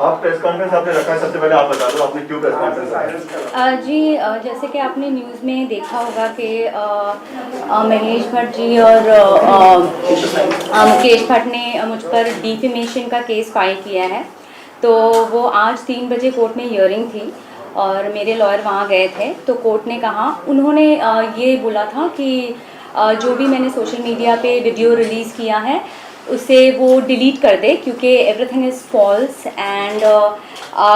आप press conference आपने रखा है, सबसे पहले आप बता दो आपने क्यों प्रेस कॉन्फ्रेंस रखा है? जी, जैसे कि आपने न्यूज़ में देखा होगा कि महेश भट्ट जी और मुकेश भट्ट ने मुझ पर डिफेमेशन का केस फाइल किया है। तो वो आज 3 बजे कोर्ट में हियरिंग थी और मेरे लॉयर वहाँ गए थे। तो कोर्ट ने कहा, उन्होंने ये बोला था कि जो भी मैंने सोशल मीडिया पे वीडियो रिलीज़ किया है उसे वो डिलीट कर दे, क्योंकि everything is false and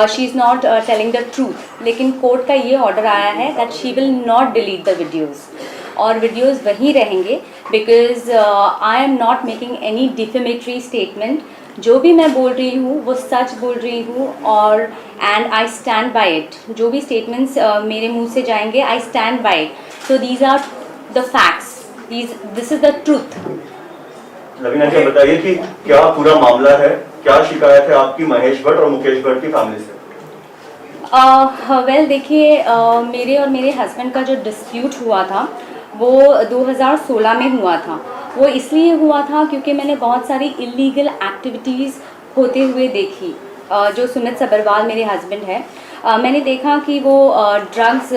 she is not telling the truth. लेकिन कोर्ट का ये ऑर्डर आया है that she will not delete the videos, और वीडियोज़ वहीं रहेंगे, because I am not making any defamatory statement. जो भी मैं बोल रही हूँ वो सच बोल रही हूँ, और and I stand by it. जो भी स्टेटमेंट्स मेरे मुंह से जाएंगे, I stand by it. So these are the facts, this is the truth. Lavina ji बताइए कि क्या पूरा मामला है, क्या शिकायत है आपकी महेश भट्ट और मुकेश भट्ट की फैमिली से? वेल देखिए, मेरे और मेरे हस्बैंड का जो डिस्प्यूट हुआ था वो 2016 में हुआ था। वो इसलिए हुआ था क्योंकि मैंने बहुत सारी इलीगल एक्टिविटीज़ होते हुए देखी। जो सुमित सब्बरवाल मेरे हस्बैंड है, मैंने देखा कि वो ड्रग्स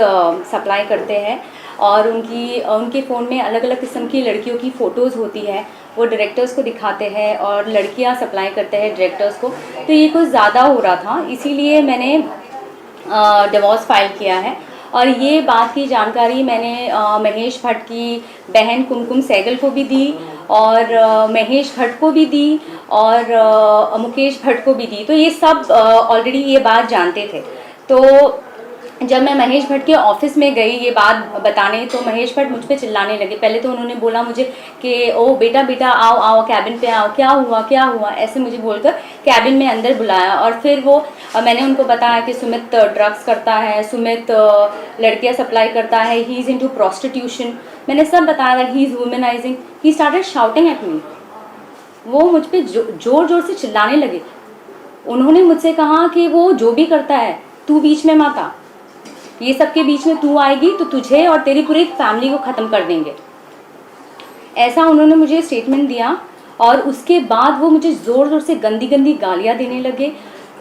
सप्लाई करते हैं, और उनके फ़ोन में अलग अलग किस्म की लड़कियों की फ़ोटोज़ होती है। वो डायरेक्टर्स को दिखाते हैं और लड़कियां सप्लाई करते हैं डायरेक्टर्स को। तो ये कुछ ज़्यादा हो रहा था, इसीलिए मैंने डिवोर्स फाइल किया है। और ये बात की जानकारी मैंने महेश भट्ट की बहन कुमकुम सहगल को भी दी, और महेश भट्ट को भी दी, और मुकेश भट्ट को भी दी। तो ये सब ऑलरेडी ये बात जानते थे। तो जब मैं महेश भट्ट के ऑफिस में गई ये बात बताने, तो महेश भट्ट मुझ पे चिल्लाने लगे। पहले तो उन्होंने बोला मुझे कि ओ बेटा बेटा आओ आओ कैबिन पे आओ, क्या हुआ, ऐसे मुझे बोलकर कैबिन में अंदर बुलाया। और फिर वो मैंने उनको बताया कि सुमित ड्रग्स करता है, सुमित लड़कियां सप्लाई करता है, ही इज़ इनटू प्रोस्टिट्यूशन। मैंने सब बताया that he is womanising. He started shouting at me. वो मुझ पर जोर जोर से चिल्लाने लगे। उन्होंने मुझसे कहा कि वो जो भी करता है तू बीच में मत आ, ये सब के बीच में तू आएगी तो तुझे और तेरी पूरी फैमिली को ख़त्म कर देंगे, ऐसा उन्होंने मुझे स्टेटमेंट दिया। और उसके बाद वो मुझे ज़ोर ज़ोर से गंदी गंदी गालियाँ देने लगे।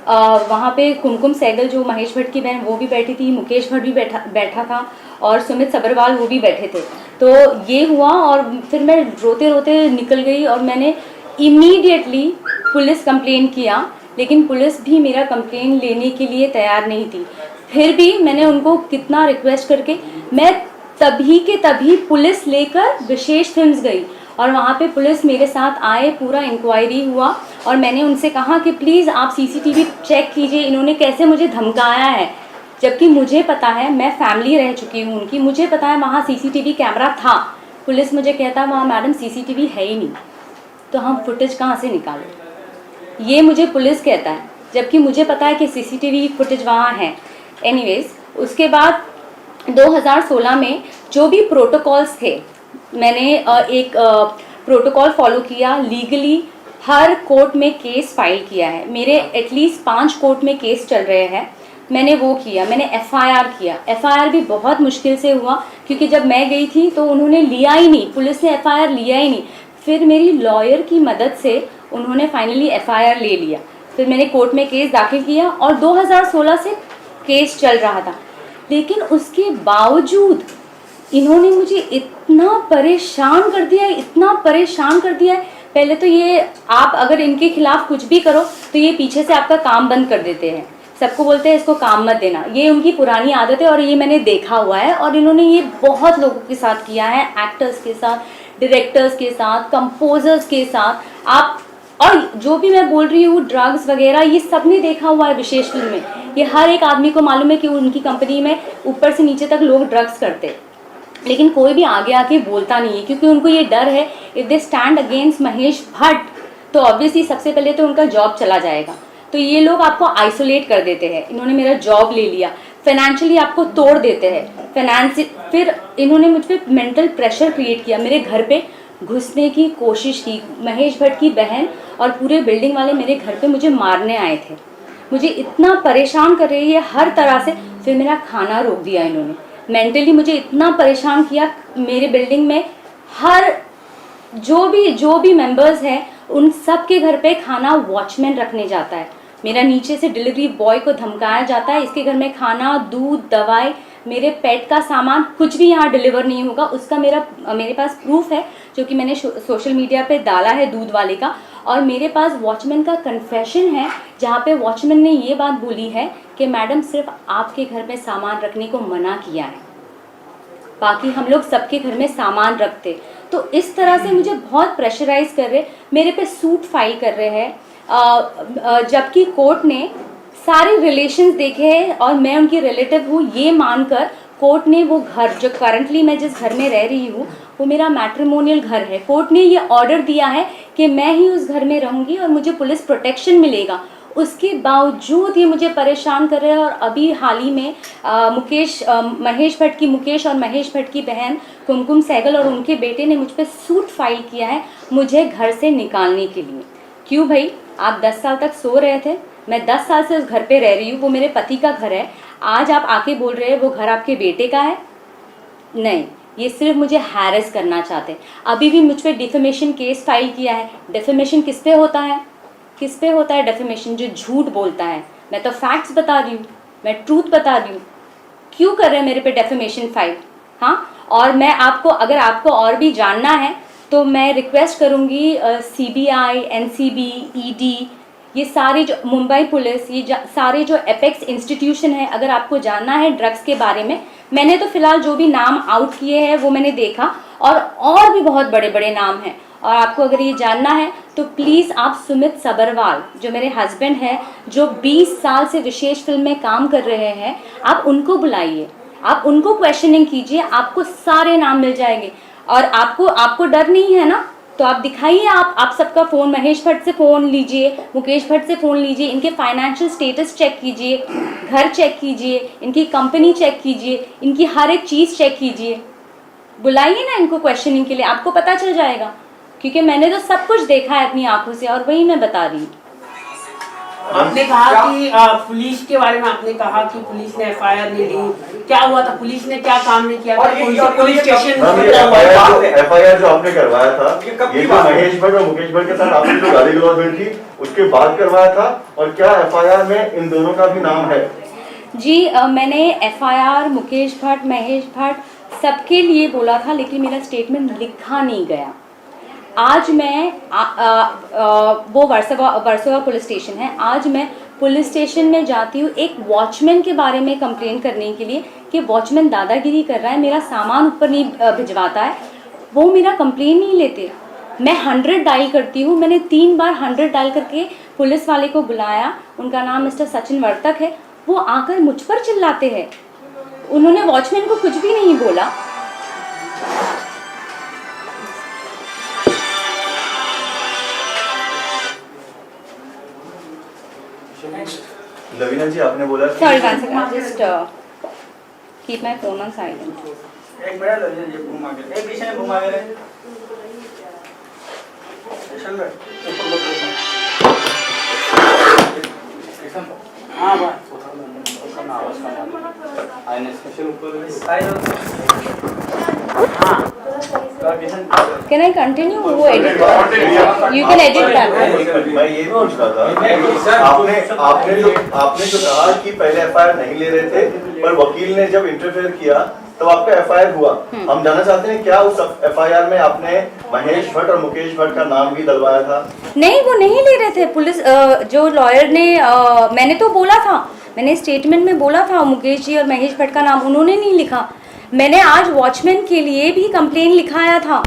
वहाँ पे कुमकुम सहगल जो महेश भट्ट की बहन वो भी बैठी थी, मुकेश भट्ट भी बैठा था, और सुमित सब्बरवाल वो भी बैठे थे। तो ये हुआ, और फिर मैं रोते रोते निकल गई, और मैंने इमीडिएटली पुलिस कंप्लेन किया। लेकिन पुलिस भी मेरा कंप्लेन लेने के लिए तैयार नहीं थी। फिर भी मैंने उनको कितना रिक्वेस्ट करके मैं तभी के तभी पुलिस लेकर विशेष फिल्म्स गई, और वहाँ पे पुलिस मेरे साथ आए, पूरा इंक्वायरी हुआ, और मैंने उनसे कहा कि प्लीज़ आप सीसीटीवी चेक कीजिए, इन्होंने कैसे मुझे धमकाया है। जबकि मुझे पता है, मैं फैमिली रह चुकी हूँ उनकी, मुझे पता है वहाँ सीसीटीवी कैमरा था। पुलिस मुझे कहता वहाँ मैडम सीसीटीवी है ही नहीं, तो हम फुटेज कहाँ से निकालें। ये मुझे पुलिस कहता है, जबकि मुझे पता है कि सीसीटीवी फुटेज वहाँ है। एनीवेज, उसके बाद 2016 में जो भी प्रोटोकॉल्स थे, मैंने एक प्रोटोकॉल फॉलो किया। लीगली हर कोर्ट में केस फाइल किया है। मेरे एटलीस्ट 5 कोर्ट में केस चल रहे हैं। मैंने वो किया, मैंने एफआईआर किया। एफआईआर भी बहुत मुश्किल से हुआ, क्योंकि जब मैं गई थी तो उन्होंने लिया ही नहीं, पुलिस ने एफआईआर लिया ही नहीं। फिर मेरी लॉयर की मदद से उन्होंने फाइनली एफआईआर ले लिया। फिर मैंने कोर्ट में केस दाखिल किया, और 2016 से केस चल रहा था। लेकिन उसके बावजूद इन्होंने मुझे इतना परेशान कर दिया, इतना परेशान कर दिया है। पहले तो ये, आप अगर इनके खिलाफ कुछ भी करो तो ये पीछे से आपका काम बंद कर देते हैं। सबको बोलते हैं इसको काम मत देना, ये उनकी पुरानी आदत है, और ये मैंने देखा हुआ है। और इन्होंने ये बहुत लोगों के साथ किया है, एक्टर्स के साथ, डायरेक्टर्स के साथ, कंपोजर्स के साथ। आप, और जो भी मैं बोल रही हूँ ड्रग्स वगैरह, ये सब ने देखा हुआ है विशेष फिल्म में। ये हर एक आदमी को मालूम है कि उनकी कंपनी में ऊपर से नीचे तक लोग ड्रग्स करते, लेकिन कोई भी आगे आके बोलता नहीं है, क्योंकि उनको ये डर है if they stand against Mahesh Bhatt तो ऑब्वियसली सबसे पहले तो उनका जॉब चला जाएगा। तो ये लोग आपको आइसोलेट कर देते हैं। इन्होंने मेरा जॉब ले लिया, फाइनेंशियली आपको तोड़ देते हैं, फिर इन्होंने मुझ पर मेंटल प्रेशर क्रिएट किया, मेरे घर पे घुसने की कोशिश की। महेश भट्ट की बहन और पूरे बिल्डिंग वाले मेरे घर पे मुझे मारने आए थे। मुझे इतना परेशान कर रही है हर तरह से। फिर मेरा खाना रोक दिया इन्होंने, मेंटली मुझे इतना परेशान किया। मेरे बिल्डिंग में हर जो भी मेंबर्स हैं उन सब के घर पे खाना वॉचमैन रखने जाता है। मेरा नीचे से डिलीवरी बॉय को धमकाया जाता है, इसके घर में खाना, दूध, दवाई, मेरे पेट का सामान कुछ भी यहाँ डिलीवर नहीं होगा। उसका मेरे पास प्रूफ है जो कि मैंने सोशल मीडिया पे डाला है दूध वाले का। और मेरे पास वॉचमैन का कन्फेशन है जहाँ पे वॉचमैन ने ये बात बोली है कि मैडम सिर्फ आपके घर में सामान रखने को मना किया है, बाकी हम लोग सबके घर में सामान रखते। तो इस तरह से मुझे बहुत प्रेशराइज कर रहे, मेरे पे सूट फाइल कर रहे हैं, जबकि कोर्ट ने सारे रिलेशंस देखे हैं और मैं उनकी रिलेटिव हूँ ये मानकर कोर्ट ने वो घर जो करंटली मैं जिस घर में रह रही हूँ वो मेरा मैट्रिमोनियल घर है, कोर्ट ने ये ऑर्डर दिया है कि मैं ही उस घर में रहूँगी और मुझे पुलिस प्रोटेक्शन मिलेगा। उसके बावजूद ये मुझे परेशान कर रहे हैं। और अभी हाल ही में महेश भट्ट और महेश भट्ट की बहन कुमकुम सहगल और उनके बेटे ने मुझ पर सूट फाइल किया है मुझे घर से निकालने के लिए। क्यों भाई, आप 10 साल तक सो रहे थे, मैं 10 साल से उस घर पे रह रही हूँ, वो मेरे पति का घर है, आज आप आके बोल रहे हैं वो घर आपके बेटे का है? नहीं, ये सिर्फ मुझे हैरेस करना चाहते हैं। अभी भी मुझ पर डिफेमेशन केस फाइल किया है। डिफेमेशन किस पे होता है? किस पे होता है डिफेमेशन? जो झूठ बोलता है। मैं तो फैक्ट्स बता रही हूँ, मैं ट्रूथ बता रही हूँ। क्यों कर रहे हैं मेरे पे डिफेमेशन फाइल? हाँ, और मैं आपको, अगर आपको और भी जानना है तो मैं रिक्वेस्ट करूँगी CBI, NCB, ED, ये सारे जो मुंबई पुलिस, ये सारे जो एपेक्स इंस्टीट्यूशन है, अगर आपको जानना है ड्रग्स के बारे में, मैंने तो फ़िलहाल जो भी नाम आउट किए हैं वो मैंने देखा और भी बहुत बड़े बड़े नाम हैं। और आपको अगर ये जानना है तो प्लीज़ आप सुमित सबरवाल जो मेरे हस्बैंड हैं, जो 20 साल से विशेष फिल्म में काम कर रहे हैं, आप उनको बुलाइए, आप उनको क्वेश्चनिंग कीजिए, आपको सारे नाम मिल जाएंगे। और आपको डर नहीं है ना, तो आप दिखाइए, आप सबका फ़ोन, महेश भट्ट से फ़ोन लीजिए, मुकेश भट्ट से फ़ोन लीजिए, इनके फाइनेंशियल स्टेटस चेक कीजिए, घर चेक कीजिए, इनकी कंपनी चेक कीजिए, इनकी हर एक चीज़ चेक कीजिए। बुलाइए ना इनको क्वेश्चनिंग के लिए, आपको पता चल जाएगा, क्योंकि मैंने तो सब कुछ देखा है अपनी आंखों से और वही मैं बता रही हूँ। आपने कहा कि पुलिस के बारे में आपने कहा कि पुलिस ने FIR नहीं ली, क्या हुआ था? पुलिस ने क्या काम नहीं किया था? पुलिस स्टेशन FIR जो आपने करवाया था, ये जो महेश भट्ट और मुकेश भट्ट के साथ आपने जो गाली गलौज हुई थी उसके बाद करवाया था, और क्या FIR में इन दोनों का भी नाम है? जी, मैंने FIR मुकेश भट्ट, महेश भट्ट सबके लिए बोला था, लेकिन मेरा स्टेटमेंट लिखा नहीं गया। आज मैं वो वर्सोवा पुलिस स्टेशन है, आज मैं पुलिस स्टेशन में जाती हूँ एक वॉचमैन के बारे में कंप्लेन करने के लिए कि वॉचमैन दादागिरी कर रहा है, मेरा सामान ऊपर नहीं भिजवाता है, वो मेरा कंप्लेन नहीं लेते। मैं 100 डायल करती हूँ, मैंने 3 बार 100 डायल करके पुलिस वाले को बुलाया, उनका नाम मिस्टर सचिन वर्तक है, वो आकर मुझ पर चिल्लाते हैं। उन्होंने वॉचमैन को कुछ भी नहीं बोला। लवीना जी, आपने बोला Sorry, one second. Just keep my phone on silent. एक मिनट लवीना जी, घुमा के एक पीछे घुमा के स्टेशन में ऊपर स्टेशन। हाँ बस उसका नाम आवाज का आईने स्टेशन ऊपर हाँ। Can I continue? वो edit you can edit that. मैं ये पूछ रहा था, आपने जो कहा कि पहले FIR नहीं ले रहे थे, पर वकील ने जब इंटरफेयर किया तब आपका FIR हुआ। हम जानना चाहते हैं क्या उस FIR में आपने महेश भट्ट और मुकेश भट्ट का नाम भी डलवाया था? नहीं, वो नहीं ले रहे थे। पुलिस जो लॉयर ने मैंने तो बोला था, मैंने स्टेटमेंट में बोला था मुकेश जी और महेश भट्ट का नाम, उन्होंने नहीं लिखा। मैंने आज वॉचमैन के लिए भी कंप्लेन लिखाया था।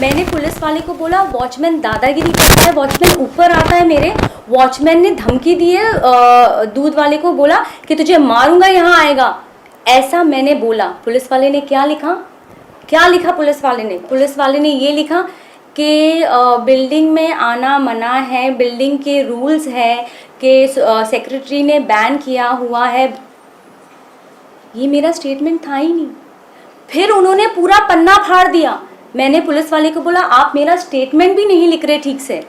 मैंने पुलिस वाले को बोला वॉचमैन दादागिरी करता है, वॉचमैन ऊपर आता है मेरे, वॉचमैन ने धमकी दी है, दूध वाले को बोला कि तुझे मारूंगा, यहाँ आएगा, ऐसा मैंने बोला। पुलिस वाले ने क्या लिखा पुलिस वाले ने ये लिखा कि बिल्डिंग में आना मना है, बिल्डिंग के रूल्स है कि सेक्रेटरी ने बैन किया हुआ है। ये मेरा स्टेटमेंट था ही नहीं। फिर उन्होंने पूरा पन्ना फाड़ दिया। मैंने पुलिस वाले को बोला आप मेरा स्टेटमेंट भी नहीं लिख रहे ठीक से,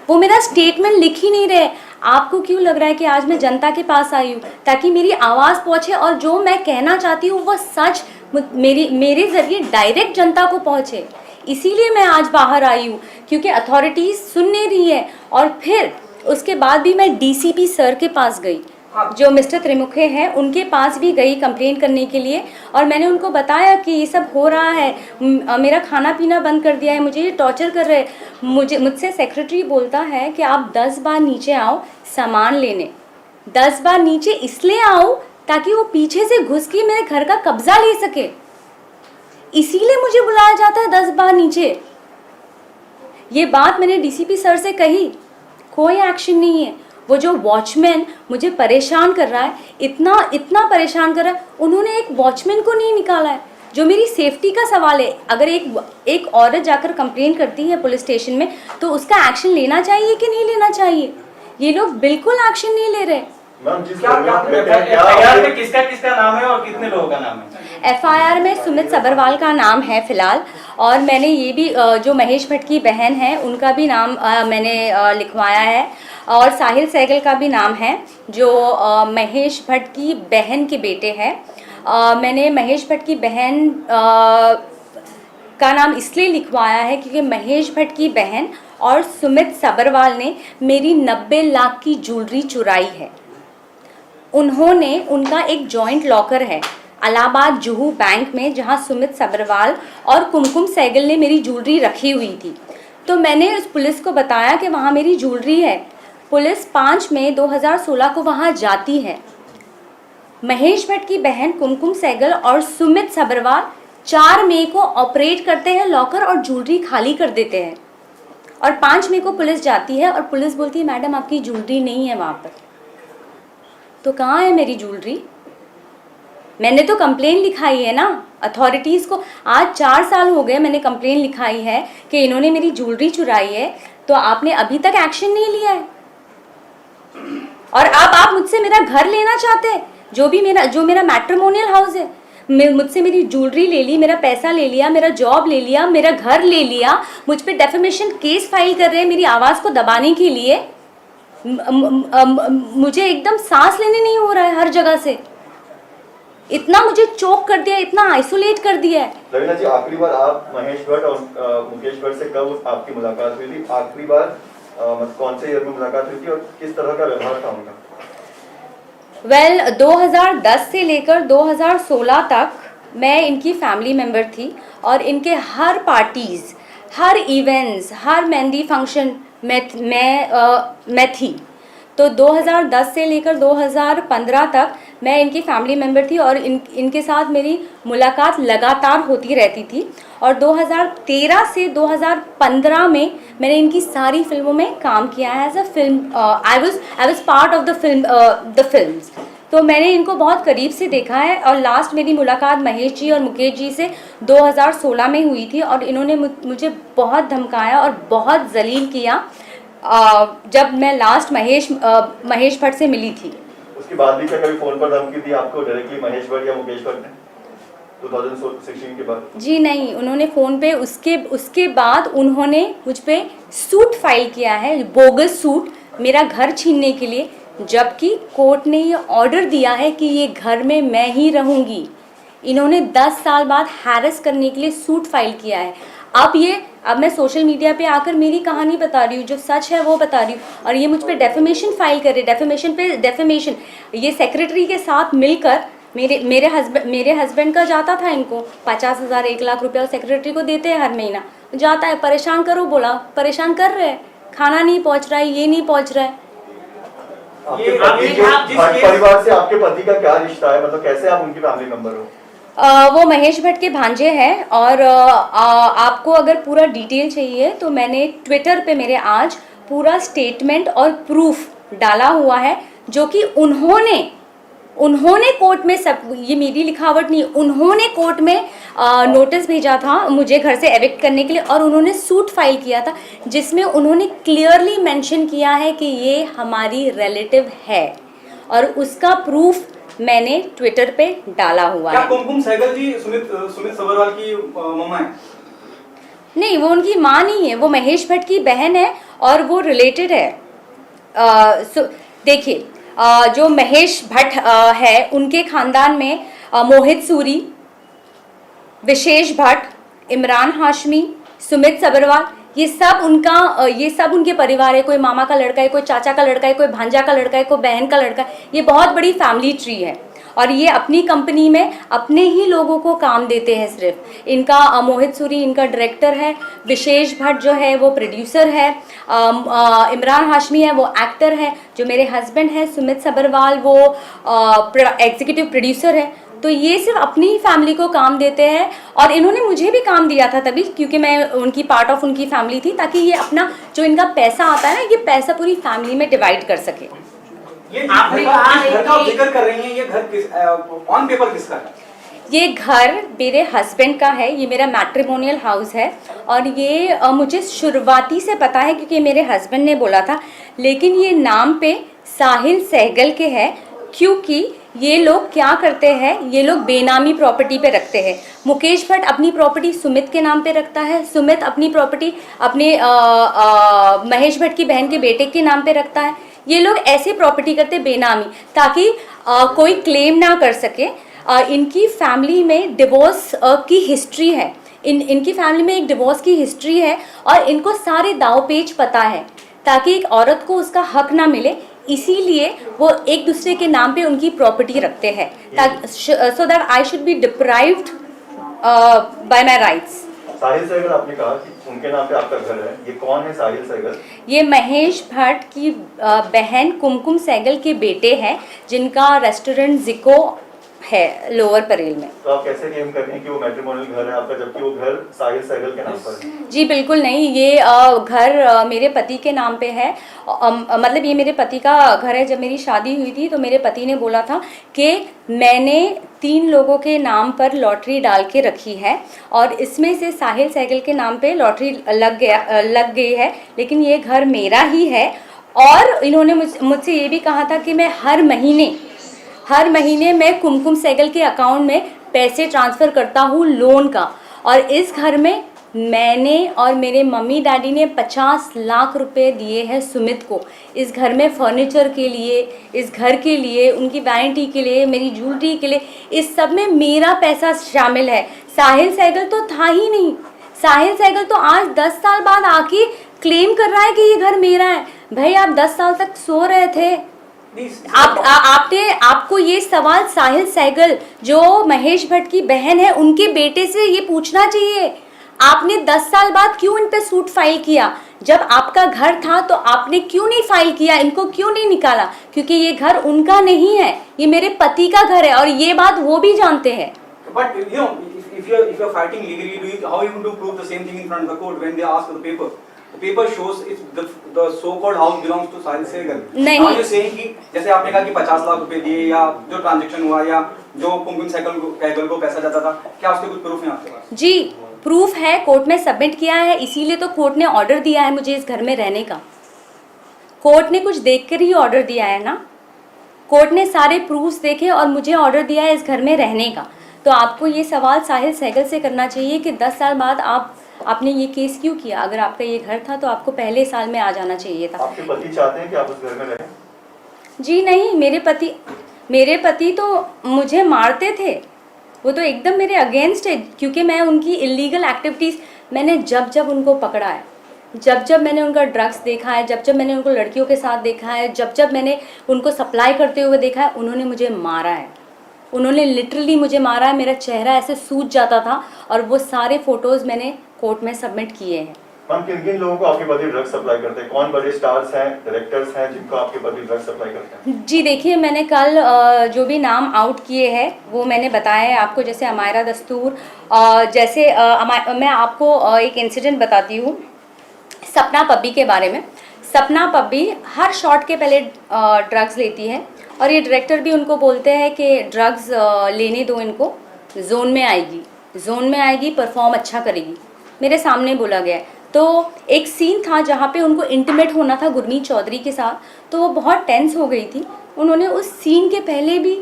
वो मेरा स्टेटमेंट लिख ही नहीं रहे। आपको क्यों लग रहा है कि आज मैं जनता के पास आई हूँ ताकि मेरी आवाज़ पहुँचे और जो मैं कहना चाहती हूँ वो सच मेरे ज़रिए डायरेक्ट जनता को पहुँचे? इसीलिए मैं आज बाहर आई हूँ, क्योंकि अथॉरिटीज़ सुन नहीं रही है। और फिर उसके बाद भी मैं डीसीपी सर के पास गई, जो मिस्टर त्रिमुखे हैं उनके पास भी गई कंप्लेंट करने के लिए, और मैंने उनको बताया कि ये सब हो रहा है, मेरा खाना पीना बंद कर दिया है, मुझे ये टॉर्चर कर रहे हैं। मुझसे सेक्रेटरी बोलता है कि आप 10 बार नीचे आओ सामान लेने, 10 बार नीचे इसलिए आओ ताकि वो पीछे से घुस के मेरे घर का कब्जा ले सके, इसीलिए मुझे बुलाया जाता है 10 बार नीचे। ये बात मैंने डीसीपी सर से कही, कोई एक्शन नहीं है। वो जो वॉचमैन मुझे परेशान कर रहा है, इतना परेशान कर रहा है, उन्होंने एक वॉचमैन को नहीं निकाला है। जो मेरी सेफ्टी का सवाल है, अगर एक औरत जाकर कंप्लेन करती है पुलिस स्टेशन में तो उसका एक्शन लेना चाहिए कि नहीं लेना चाहिए? ये लोग बिल्कुल एक्शन नहीं ले रहे। मैम जिस एफआईआर में किसका नाम है और कितने लोगों का नाम है? एफआईआर में सुमित सबरवाल का नाम है फिलहाल, और मैंने ये भी जो महेश भट्ट की बहन है उनका भी नाम मैंने लिखवाया है, और साहिल सहगल का भी नाम है जो महेश भट्ट की बहन के बेटे हैं। मैंने महेश भट्ट की बहन का नाम इसलिए लिखवाया है क्योंकि महेश भट्ट की बहन और सुमित सबरवाल ने मेरी 90 लाख की ज्वेलरी चुराई है। उन्होंने, उनका एक जॉइंट लॉकर है इलाहाबाद जुहू बैंक में, जहां सुमित सबरवाल और कुमकुम सहगल ने मेरी ज्वेलरी रखी हुई थी। तो मैंने उस पुलिस को बताया कि वहां मेरी ज्वेलरी है। पुलिस 5 मई 2016 को वहां जाती है। महेश भट्ट की बहन कुमकुम सहगल और सुमित सबरवाल 4 मई को ऑपरेट करते हैं लॉकर और ज्वेलरी खाली कर देते हैं, और 5 मई को पुलिस जाती है और पुलिस बोलती है मैडम आपकी ज्वेलरी नहीं है वहाँ पर। तो कहाँ है मेरी ज्वेलरी? मैंने तो कंप्लेन लिखाई है ना अथॉरिटीज़ को। आज 4 साल हो गए मैंने कंप्लेन लिखाई है कि इन्होंने मेरी ज्वेलरी चुराई है, तो आपने अभी तक एक्शन नहीं लिया है। और अब आप मुझसे मेरा घर लेना चाहते हैं, जो मेरा मैट्रिमोनियल हाउस है। मुझसे मेरी ज्वेलरी ले ली, मेरा पैसा ले लिया, मेरा जॉब ले लिया, मेरा घर ले लिया, मुझ पे डेफेमेशन केस फाइल कर रहे हैं मेरी आवाज़ को दबाने के लिए। मुझे एकदम सांस लेने नहीं हो रहा है हर जगह से। इतना मुझे चोक कर दिया, इतना आइसोलेट कर दिया है। रवीना जी, आखिरी बार आप महेश भट्ट और मुकेश भट्ट से कब आपकी मुलाकात हुई थी? आखिरी बार कौन से ईयर में मुलाकात हुई थी और किस तरह का व्यवहार था उनका? 2010 से लेकर 2016 तक मैं इनकी फैमिली मेम्बर थी, और इनके हर पार्टीज़, हर इवेंट्स, हर मेहंदी फंक्शन मैं थी। तो 2010 से लेकर 2015 तक मैं इनकी फैमिली मेम्बर थी, और इनके साथ मेरी मुलाकात लगातार होती रहती थी। और 2013 से 2015 में मैंने इनकी सारी फिल्मों में काम किया है as a film. I was part of the films. तो मैंने इनको बहुत करीब से देखा है, और लास्ट मेरी मुलाकात महेश जी और मुकेश जी से 2016 में हुई थी, और इन्होंने मुझे बहुत धमकाया और बहुत जलील किया जब मैं लास्ट महेश भट्ट से मिली थी। उसके बाद भी क्या कभी फोन पर धमकी दी आपको डायरेक्टली महेश भट्ट या मुकेश भट्ट ने 2016 के बाद? जी नहीं, उन्होंने फ़ोन पे उसके बाद उन्होंने मुझ पे सूट फाइल किया है, बोगस सूट, मेरा घर छीनने के लिए, जबकि कोर्ट ने ये ऑर्डर दिया है कि ये घर में मैं ही रहूँगी। इन्होंने 10 साल बाद हैरेस करने के लिए सूट फाइल किया है। अब मैं सोशल मीडिया पे आकर मेरी कहानी बता रही हूँ, जो सच है वो बता रही हूँ, और ये मुझ पे डेफेमेशन फाइल कर रहे, डेफेमेशन पे डेफेमेशन। ये सेक्रेटरी के साथ मिलकर मेरे हस्बैंड का जाता था इनको 50,000 1 लाख रुपया सेक्रेटरी को देते हैं हर महीना। जाता है, परेशान करो बोला, परेशान कर रहे हैं, खाना नहीं पहुँच रहा है, ये नहीं पहुँच रहा है। परिवार से आपके पति का क्या रिश्ता है, मतलब कैसे आप उनकी फैमिली मेंबर हो? वो महेश भट्ट के भांजे हैं, और आपको अगर पूरा डिटेल चाहिए तो मैंने ट्विटर पे मेरे आज पूरा स्टेटमेंट और प्रूफ डाला हुआ है, जो कि उन्होंने कोर्ट में, सब ये मेरी लिखावट नहीं, उन्होंने कोर्ट में नोटिस भेजा था मुझे घर से एविक्ट करने के लिए, और उन्होंने सूट फाइल किया था जिसमें उन्होंने क्लियरली मेंशन किया है कि ये हमारी रिलेटिव है, और उसका प्रूफ मैंने ट्विटर पे डाला हुआ है। क्या कुमकुम सहगल जी सुमित सबरवाल की मम्मा है? नहीं, वो उनकी माँ नहीं है, वो महेश भट्ट की बहन है, और वो रिलेटेड है। देखिए, जो महेश भट्ट है उनके खानदान में मोहित सूरी, विशेष भट्ट, इमरान हाशमी, सुमित सबरवाल, ये सब उनके परिवार है। कोई मामा का लड़का है, कोई चाचा का लड़का है, कोई भांजा का लड़का है, कोई बहन का लड़का है। ये बहुत बड़ी फैमिली ट्री है और ये अपनी कंपनी में अपने ही लोगों को काम देते हैं सिर्फ। इनका मोहित सूरी इनका डायरेक्टर है, विशेष भट्ट जो है वो प्रोड्यूसर है, इमरान हाशमी है वो एक्टर है, जो मेरे हस्बैंड हैं सुमित सबरवाल वो एग्जीक्यूटिव प्रोड्यूसर है। तो ये सिर्फ अपनी ही फैमिली को काम देते हैं और इन्होंने मुझे भी काम दिया था तभी, क्योंकि मैं उनकी पार्ट ऑफ उनकी फैमिली थी, ताकि ये अपना जो इनका पैसा आता है ना, ये पैसा पूरी फैमिली में डिवाइड कर सके। ये आपने कहा है घर का कि- जिक्र कर रही हैं, ये घर किस ऑन पेपर किसका है? ये घर मेरे हस्बैंड का है, ये मेरा मैट्रिमोनियल हाउस है और ये मुझे शुरुआती से पता है क्योंकि मेरे हस्बैंड ने बोला था, लेकिन ये नाम पे साहिल सहगल के है क्योंकि ये लोग क्या करते हैं, ये लोग बेनामी प्रॉपर्टी पे रखते हैं। मुकेश भट्ट अपनी प्रॉपर्टी सुमित के नाम पे रखता है, सुमित अपनी प्रॉपर्टी अपने महेश भट्ट की बहन के बेटे के नाम पे रखता है। ये लोग ऐसे प्रॉपर्टी करते बेनामी ताकि कोई क्लेम ना कर सके। इनकी फैमिली में डिवोर्स की हिस्ट्री है, इनकी फैमिली में एक डिवोर्स की हिस्ट्री है और इनको सारे दाव पेच पता है ताकि एक औरत को उसका हक ना मिले, इसीलिए वो एक दूसरे के नाम पे उनकी प्रॉपर्टी रखते हैं ताकि so that I should be deprived by my rights. Sahil Sehgal आपने कहा कि उनके नाम पे आपका घर है, ये कौन है साहिल सहगल? ये महेश भट्ट की बहन कुमकुम सहगल के बेटे हैं जिनका रेस्टोरेंट जिको है लोअर परेल में। तो आप कैसे क्लेम कर रहे हैं कि वो मैट्रिमोनियल घर है आपका, जबकि वो घर साहिल सहगल के नाम पर है? जी बिल्कुल नहीं, ये घर मेरे पति के नाम पे है। मतलब ये मेरे पति का घर है। जब मेरी शादी हुई थी तो मेरे पति ने बोला था कि मैंने 3 लोगों के नाम पर लॉटरी डाल के रखी है और इसमें से साहिल सहगल के नाम पे लॉटरी लग गई है, लेकिन ये घर मेरा ही है। और इन्होंने मुझसे ये भी कहा था कि मैं हर महीने मैं कुमकुम सहगल के अकाउंट में पैसे ट्रांसफ़र करता हूँ लोन का। और इस घर में मैंने और मेरे मम्मी डैडी ने 50 लाख रुपए दिए हैं सुमित को, इस घर में फर्नीचर के लिए, इस घर के लिए, उनकी वैनिटी के लिए, मेरी ज्वेलरी के लिए, इस सब में मेरा पैसा शामिल है। साहिल सहगल तो था ही नहीं। साहिल सहगल तो आज 10 साल बाद आके क्लेम कर रहा है कि ये घर मेरा है। भाई आप 10 साल तक सो रहे थे। आपको ये सवाल साहिल सहगल जो महेश भट्ट की बहन है उनके बेटे से ये पूछना चाहिए। आपने 10 साल बाद क्यों इन पे सूट फाइल किया? जब आपका घर था तो आपने क्यों नहीं फाइल किया, इनको क्यों नहीं निकाला? क्योंकि ये घर उनका नहीं है, ये मेरे पति का घर है और ये बात वो भी जानते हैं। But you know, if you're fighting legally, how are you going to prove the same thing in front of the court when they ask for the paper? The paper shows it's the so-called house belongs to Sahil Sehgal. नहीं। Now you're saying कि जैसे आपने कहा कि 50 लाख रुपए दिए या जो ट्रांजैक्शन हुआ या जो कुमकुम सहगल को पैसा जाता था, क्या उसके कुछ प्रूफ है आपके पास? जी प्रूफ है, कोर्ट में सबमिट किया है, इसीलिए तो कोर्ट ने ऑर्डर दिया है मुझे इस घर में रहने का। कोर्ट ने कुछ देख कर ही ऑर्डर दिया है ना, कोर्ट ने सारे प्रूफ्स देखे और मुझे ऑर्डर दिया है इस घर में रहने का। तो आपको ये सवाल साहिल सहगल से करना चाहिए कि 10 साल बाद आपने ये केस क्यों किया? अगर आपका ये घर था तो आपको पहले साल में आ जाना चाहिए था। आपके पति चाहते हैं कि आप उस घर में रहें? जी नहीं, मेरे पति तो मुझे मारते थे, वो तो एकदम मेरे अगेंस्ट है, क्योंकि मैं उनकी इलीगल एक्टिविटीज़ मैंने जब उनको पकड़ा है, जब मैंने उनका ड्रग्स देखा है, जब मैंने उनको लड़कियों के साथ देखा है, जब मैंने उनको सप्लाई करते हुए देखा है, उन्होंने मुझे मारा है। उन्होंने लिटरली मुझे मारा है, मेरा चेहरा ऐसे सूज जाता था और वो सारे फोटोज़ मैंने कोर्ट में सबमिट किए हैं। हम किन लोगों को आपके पति ड्रग्स सप्लाई करते हैं? कौन बड़े स्टार्स हैं, डायरेक्टर्स हैं जिनको आपके पति ड्रग्स सप्लाई करते हैं? जी देखिए, मैंने कल जो भी नाम आउट किए हैं वो मैंने बताया है आपको, जैसे अमायरा दस्तूर, जैसे मैं आपको एक इंसिडेंट बताती हूँ सपना पब्बी के बारे में। सपना पब्बी हर शॉट के पहले ड्रग्स लेती है और ये डायरेक्टर भी उनको बोलते हैं कि ड्रग्स लेने दो इनको, जोन में आएगी, परफॉर्म अच्छा करेगी। मेरे सामने बोला गया है। तो एक सीन था जहाँ पे उनको इंटीमेट होना था गुरमीत चौधरी के साथ, तो वो बहुत टेंस हो गई थी। उन्होंने उस सीन के पहले भी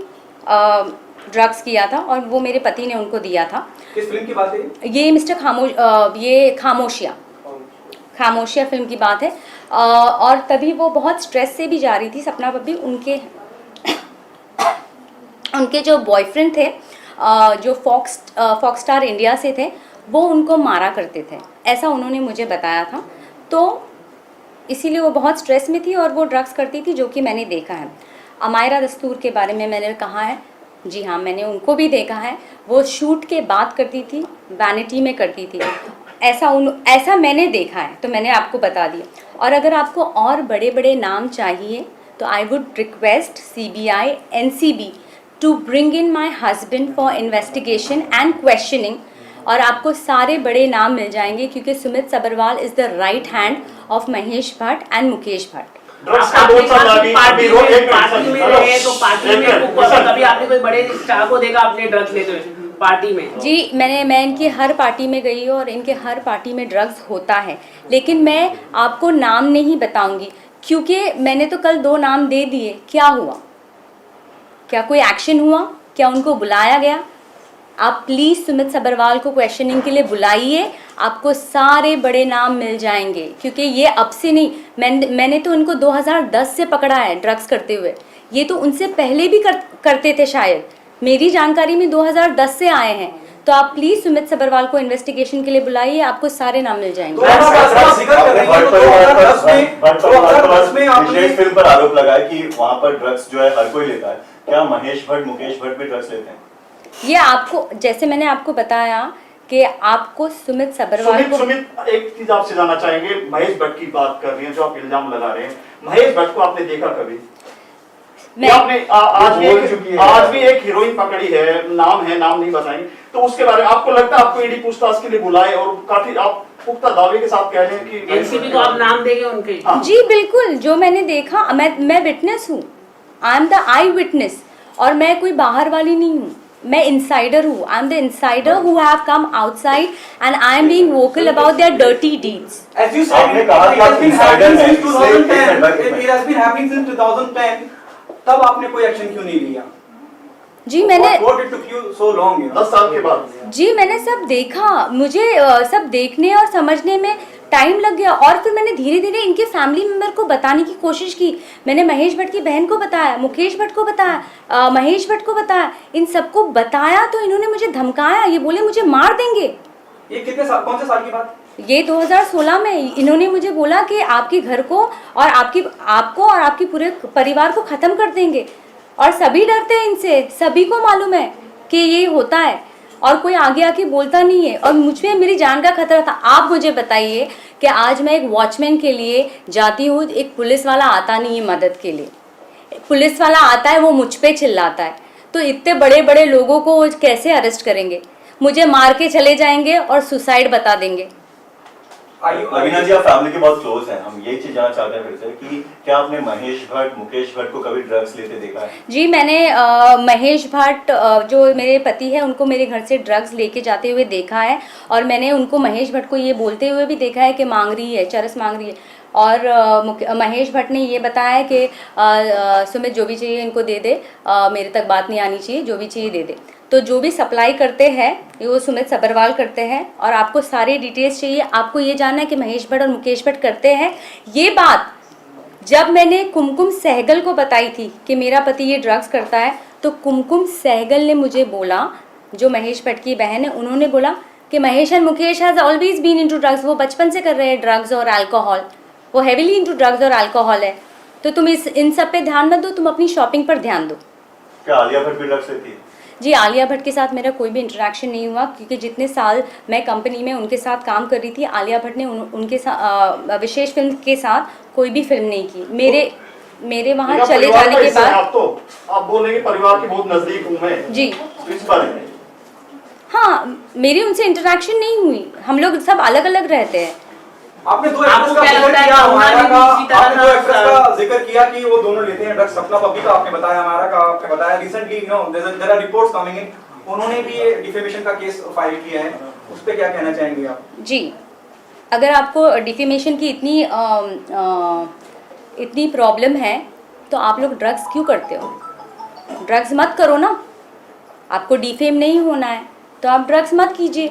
ड्रग्स किया था और वो मेरे पति ने उनको दिया था। किस फिल्म की बात है ये ये खामोशिया फिल्म की बात है। और तभी वो बहुत स्ट्रेस से भी जा रही थी सपना पब्बी। उनके जो बॉयफ्रेंड थे जो फॉक्स स्टार इंडिया से थे, वो उनको मारा करते थे। ऐसा उन्होंने मुझे बताया था। तो इसीलिए वो बहुत स्ट्रेस में थी और वो ड्रग्स करती थी, जो कि मैंने देखा है। अमायरा दस्तूर के बारे में मैंने कहा है, जी हाँ, मैंने उनको भी देखा है। वो शूट के बाद करती थी, वैनिटी में करती थी, ऐसा मैंने देखा है, तो मैंने आपको बता दिया। और अगर आपको और बड़े बड़े नाम चाहिए तो I would request CBI NCB to bring in my husband for investigation and questioning, और आपको सारे बड़े नाम मिल जाएंगे, क्योंकि Sumit Sabharwal is the right hand of Mahesh Bhatt and Mukesh Bhatt. Drugs का आपने बहुत कहा सारा कि अभी पार्टी में रहे तो पार्टी में कभी आपने कोई बड़े स्टार को देखा आपने ड्रग्स लेते हुए पार्टी में? जी, मैं इनकी हर पार्टी में गई हूँ और इनके हर पार्टी में ड्रग्स होता है, लेकिन मैं आपको नाम नहीं बताऊंगी, क्योंकि मैंने तो कल 2 नाम दे दिए। क्या हुआ? क्या कोई एक्शन हुआ? क्या उनको बुलाया गया? आप प्लीज़ सुमित सब्रवाल को क्वेश्चनिंग के लिए बुलाइए, आपको सारे बड़े नाम मिल जाएंगे, क्योंकि ये अब से नहीं, मैंने तो इनको 2010 से पकड़ा है ड्रग्स करते हुए। ये तो उनसे पहले भी करते थे शायद, मेरी जानकारी में 2010 से आए हैं। तो आप प्लीज़ सुमित सब्रवाल को इन्वेस्टिगेशन के लिए बुलाइए, आपको सारे नाम मिल जाएंगे। विशेष फिल्म पर आरोप लगा है कि वहाँ पर ड्रग्स जो है हर कोई लेता है। क्या महेश भट्ट, मुकेश भट्ट भी ड्रग्स लेते हैं? ये आपको, जैसे मैंने आपको बताया कि आपको सुमित सब्रवाल को, सुमित एक चीज आपसे जानना चाहेंगे, महेश भट्ट की बात कर रही हैं जो आप इल्जाम लगा रहे हैं, महेश भट्ट को आपने देखा कभी? आपने आज भी एक हीरोइन पकड़ी है, नाम नहीं बताएंगे, तो उसके बारे में आपको लगता है आपको ईडी पूछताछ के लिए बुलाए और काफी आप पुख्ता दावे के साथ कह रहे हैं कि एनसीबी को आप नाम देंगे उनके? जी बिल्कुल, जो मैंने देखा, मैं विटनेस हूँ, I am the I witness, और मैं कोई बाहर वाली नहीं हूँ, मैं इंसाइडर हूँ। I am the insider who have come outside and I am being vocal about their dirty deeds. As you said, it has been happening since 2010. It has been happening since 2010. तब आपने कोई action क्यों नहीं लिया? जी मैंने, What it took you so long? 10 साल के बाद जी मैंने सब देखा, मुझे सब देखने और समझने में टाइम लग गया, और फिर मैंने धीरे धीरे इनके फैमिली मेम्बर को बताने की कोशिश की। मैंने महेश भट्ट की बहन को बताया, मुकेश भट्ट को बताया, महेश भट्ट को बताया, इन सबको बताया, तो इन्होंने मुझे धमकाया, ये बोले मुझे मार देंगे। ये कितने साल, कौन से साल की बात? ये 2016 में इन्होंने मुझे बोला कि आपके घर को और आपको और आपके पूरे परिवार को ख़त्म कर देंगे, और सभी डरते हैं इनसे, सभी को मालूम है कि ये होता है, और कोई आगे आके बोलता नहीं है, और मुझ पे मेरी जान का खतरा था। आप मुझे बताइए कि आज मैं एक वॉचमैन के लिए जाती हूँ, एक पुलिस वाला आता नहीं है मदद के लिए, पुलिस वाला आता है वो मुझ पे चिल्लाता है, तो इतने बड़े बड़े लोगों को कैसे अरेस्ट करेंगे? मुझे मार के चले जाएंगे और सुसाइड बता देंगे। अविनाश जी, आप फैमिली के बहुत क्लोज हैं, हम यही चीज जानना चाहते हैं फिर से कि क्या आपने महेश भट्ट, मुकेश भट्ट को कभी ड्रग्स लेते देखा है? जी मैंने महेश भट्ट जो मेरे पति है उनको मेरे घर से ड्रग्स लेके जाते हुए देखा है, और मैंने उनको महेश भट्ट को ये बोलते हुए भी देखा है कि मांग रही है, चरस मांग रही है, और महेश भट्ट ने ये बताया है कि सुमित जो भी चाहिए इनको दे दे, मेरे तक बात नहीं आनी चाहिए, जो भी चाहिए दे दे। तो जो भी सप्लाई करते हैं वो सुमित सब्रवाल करते हैं, और आपको सारे डिटेल्स चाहिए, आपको ये जानना है कि महेश भट्ट और मुकेश भट्ट करते हैं। ये बात जब मैंने कुमकुम सहगल को बताई थी कि मेरा पति ये ड्रग्स करता है, तो कुमकुम सहगल ने मुझे बोला, जो महेश भट्ट की बहन है, उन्होंने बोला कि Mahesh and Mukesh has always been into drugs, वो बचपन से कर रहे हैं ड्रग्स और अल्कोहल, वो हैवीली इनटू ड्रग्स और अल्कोहल है, तो तुम इन सब पे ध्यान मत दो, तुम अपनी शॉपिंग पर ध्यान दो। क्या आलिया भट्ट भी ड्रग्स लेती है? जी आलिया भट्ट के साथ मेरा कोई भी इंटरेक्शन नहीं हुआ, क्योंकि जितने साल मैं कंपनी में उनके साथ काम कर रही थी, आलिया भट्ट ने उनके साथ विशेष फिल्म के साथ कोई भी फिल्म नहीं की। मेरे वहाँ चले जाने के बाद आप बोलेंगे परिवार के बहुत नजदीक हूँ मैं जी, इस बारे में हाँ मेरी उनसे इंटरेक्शन नहीं हुई, हम लोग सब अलग अलग रहते हैं। आपने दो एक्ट्रेस का जिक्र किया, आपने दो एक्ट्रेस का जिक्र किया कि वो दोनों लेते हैं ड्रग्स, सपना पब्बी का आपने बताया, हमारा का आपने बताया, recently you know there are reports coming in, उन्होंने भी ये डिफेमेशन का केस फाइल किया है, उस पे क्या कहना चाहेंगे आप? जी, अगर आपको डिफेमेशन की इतनी प्रॉब्लम है तो आप लोग ड्रग्स क्यों करते हो? ड्रग्स मत करो ना, आपको डिफेम नहीं होना है तो आप ड्रग्स मत कीजिए।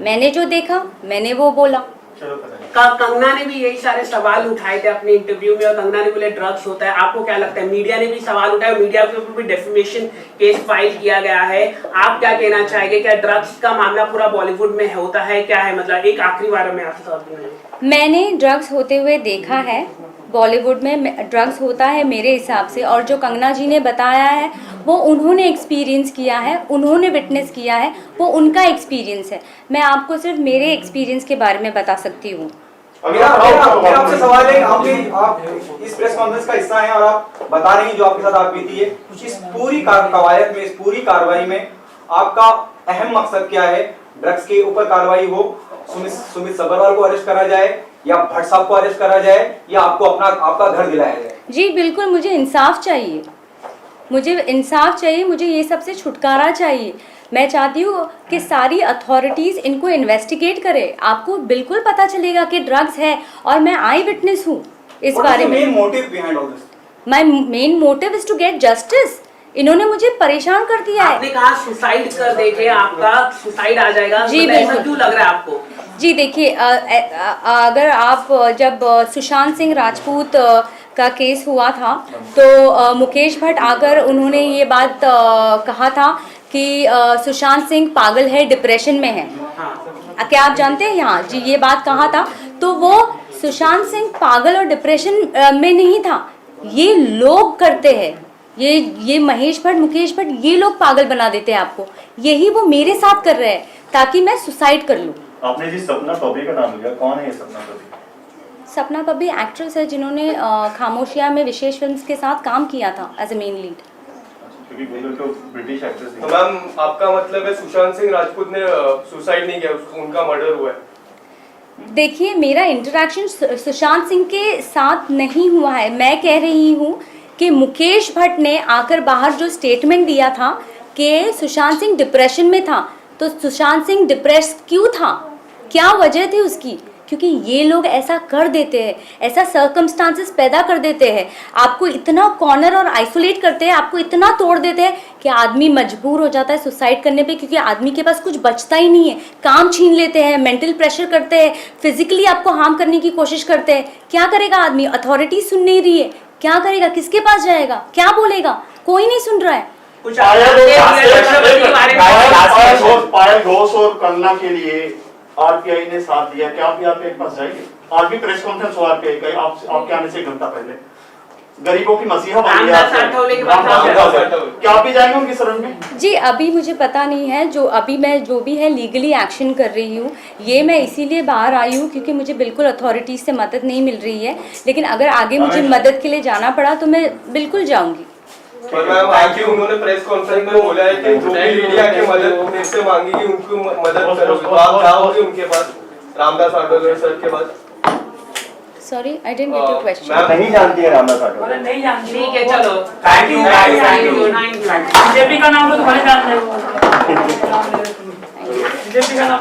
मैंने जो देखा मैंने वो बोला, चलो पता नहीं। कंगना ने भी यही सारे सवाल उठाए थे अपने इंटरव्यू में और कंगना ने बोले ड्रग्स होता है। आपको क्या लगता है? मीडिया ने भी सवाल उठाए, मीडिया के ऊपर भी डेफेमेशन केस फाइल किया गया है। आप क्या कहना चाहेंगे? क्या ड्रग्स का मामला पूरा बॉलीवुड में होता है? क्या है मतलब एक आखिरी बार में आपसे सवाल पूछना है। मैंने ड्रग्स होते हुए देखा है, बॉलीवुड में ड्रग्स होता है मेरे हिसाब से, और जो कंगना जी ने बताया है वो उन्होंने एक्सपीरियंस किया है, उन्होंने विटनेस किया है, वो उनका एक्सपीरियंस है। मैं आपको सिर्फ मेरे एक्सपीरियंस के बारे में बता सकती हूँ। मेरा आपसे सवाल है, आप इस प्रेस कॉन्फ्रेंस का हिस्सा हैं और आप बता रही हैं जो आपके साथ आप बीती है। इस पूरी कवायद में, इस पूरी कार्रवाई में आपका अहम मकसद क्या है? ड्रग्स के ऊपर कार्रवाई हो, सुमित सब्बरवाल को अरेस्ट करा जाए या भट्ट साहब को अरेस्ट करा जाए या आपको आपका घर दिलाया जाए? जी बिल्कुल, मुझे इंसाफ चाहिए, मुझे इंसाफ चाहिए, मुझे ये सबसे छुटकारा चाहिए। मैं चाहती हूँ कि सारी अथॉरिटीज़ इनको इन्वेस्टिगेट करे। आपको बिल्कुल पता चलेगा कि ड्रग्स है और मैं आई विटनेस हूँ इस बारे में। Main motive behind all this? My main motive is to get justice. इन्होंने मुझे परेशान कर दिया है। आपने कहा सुसाइड कर देंगे, आपका सुसाइड आ जाएगा, जी, मतलब ऐसा बिल्कुल। क्यों लग रहा है आपको? जी देखिए, अगर आप जब सुशांत सिंह राजपूत का केस हुआ था तो मुकेश भट्ट आकर उन्होंने ये बात कहा था कि सुशांत सिंह पागल है, डिप्रेशन में है। हाँ। क्या आप जानते हैं? यहाँ जी ये बात कहा था। तो वो सुशांत सिंह पागल और डिप्रेशन में नहीं था, ये लोग करते हैं, ये महेश भट्ट, मुकेश भट्ट, ये लोग पागल बना देते हैं आपको। यही वो मेरे साथ कर रहे हैं ताकि मैं सुसाइड कर लूँ। आपने जिस सपना पब्बी का नाम लिया, कौन है ये सपना पब्बी? सपना पब्बी एक्ट्रेस है जिन्होंने खामोशिया में विशेष फिल्म्स के साथ काम किया था एज ए मेन लीड। क्योंकि वो लोग तो ब्रिटिश एक्ट्रेस तो मैम आपका मतलब है सुशांत सिंह राजपूत ने सुसाइड नहीं किया, उनका मर्डर हुआ है? देखिए, मेरा इंटरेक्शन सुशांत सिंह के साथ नहीं हुआ है। मैं कह रही हूँ कि मुकेश भट्ट ने आकर बाहर जो स्टेटमेंट दिया था कि सुशांत सिंह डिप्रेशन में था, तो सुशांत सिंह डिप्रेस क्यों था, क्या वजह थी उसकी? क्योंकि ये लोग ऐसा कर देते हैं, ऐसा सर्कमस्टांसेस पैदा कर देते हैं, आपको इतना कॉर्नर और आइसोलेट करते हैं, आपको इतना तोड़ देते हैं कि आदमी मजबूर हो जाता है सुसाइड करने पे, क्योंकि आदमी के पास कुछ बचता ही नहीं है। काम छीन लेते हैं, मेंटल प्रेशर करते हैं, फिजिकली आपको हार्म करने की कोशिश करते हैं। क्या करेगा आदमी? अथॉरिटी सुन नहीं रही है, क्या करेगा? किसके पास जाएगा? क्या बोलेगा? कोई नहीं सुन रहा है। कुछ पायल घोष और कंगना के लिए आरपीआई ने साथ दिया, क्या आप आरपीआई के पास जाएंगे? आज भी प्रेस कॉन्फ्रेंस हो आरपीआई का, आपके आने से एक घंटा पहले। गरीबों की मसीहा बन गया, क्या आप भी जाएंगे उनकी शरण में? जी अभी मुझे पता नहीं है, मैं जो भी है लीगली एक्शन कर रही हूँ। ये मैं इसीलिए बाहर आई हूँ क्योंकि मुझे बिल्कुल अथॉरिटीज से मदद नहीं मिल रही है, लेकिन अगर आगे मुझे मदद के लिए जाना पड़ा तो मैं बिल्कुल जाऊँगी। पर मैम आज ही उन्होंने प्रेस कॉन्फ्रेंस में बोला है कि जो भी मीडिया की मदद मेरे से मांगेगी उनको मदद करोगे, तो आप जाओगे उनके पास, रामदास आठवले सर के पास? Sorry I didn't get your question. मैं नहीं जानती है रामदास आठवले। नहीं जानती। ठीक है, चलो thank you, thank you. BJP का नाम तो तुम्हारे साथ है। बीजेपी का नाम